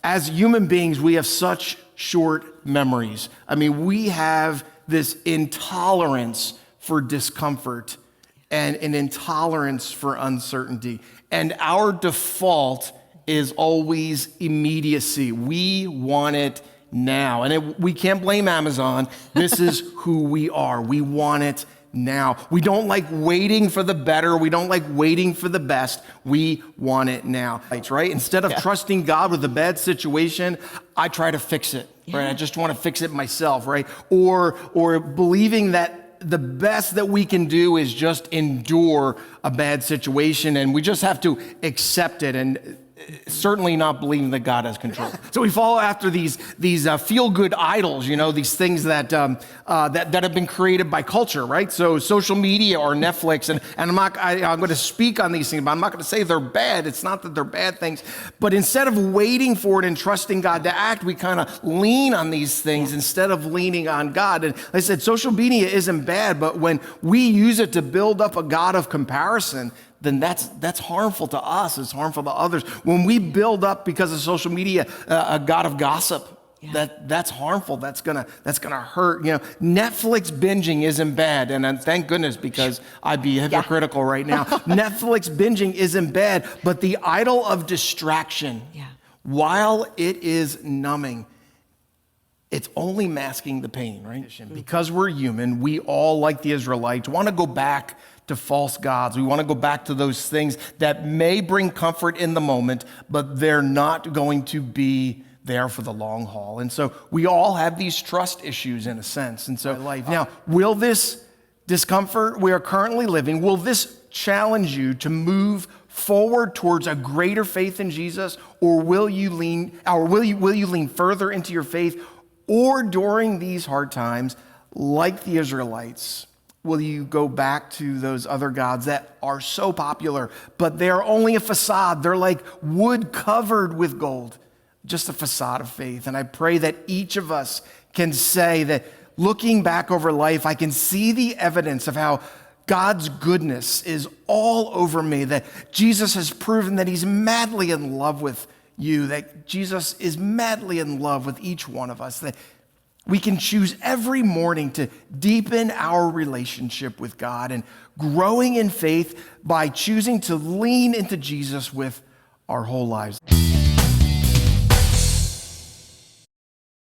as human beings, we have such short memories. I mean, we have this intolerance for discomfort and an intolerance for uncertainty. And our default is always immediacy. We want it now. And we can't blame Amazon. This is who we are. We want it now. We don't like waiting for the better. We don't like waiting for the best. We want it now. Right? Instead of trusting God with a bad situation, I try to fix it. Right? I just want to fix it myself, right? Or believing that the best that we can do is just endure a bad situation, and we just have to accept it and certainly not believing that God has control. So we follow after these feel-good idols, these things that have been created by culture, right? So social media or Netflix, and I'm going to speak on these things, but I'm not going to say they're bad. It's not that they're bad things, but instead of waiting for it and trusting God to act, we kind of lean on these things instead of leaning on God. And like I said, social media isn't bad, but when we use it to build up a God of comparison, then that's harmful to us. It's harmful to others. When we build up because of social media a God of gossip, that's harmful. That's gonna hurt. Netflix binging isn't bad, and thank goodness, because I'd be hypocritical right now. Netflix binging isn't bad, but the idol of distraction, while it is numbing, it's only masking the pain, right? Because we're human, we all, like the Israelites, want to go back to false gods. We want to go back to those things that may bring comfort in the moment, but they're not going to be there for the long haul. And so we all have these trust issues in a sense. And so now, will this discomfort we are currently living, will this challenge you to move forward towards a greater faith in Jesus, or will you lean further into your faith, or during these hard times, like the Israelites, will you go back to those other gods that are so popular, but they're only a facade? They're like wood covered with gold, just a facade of faith. And I pray that each of us can say that looking back over life, I can see the evidence of how God's goodness is all over me, that Jesus has proven that he's madly in love with you, that Jesus is madly in love with each one of us, that we can choose every morning to deepen our relationship with God and growing in faith by choosing to lean into Jesus with our whole lives.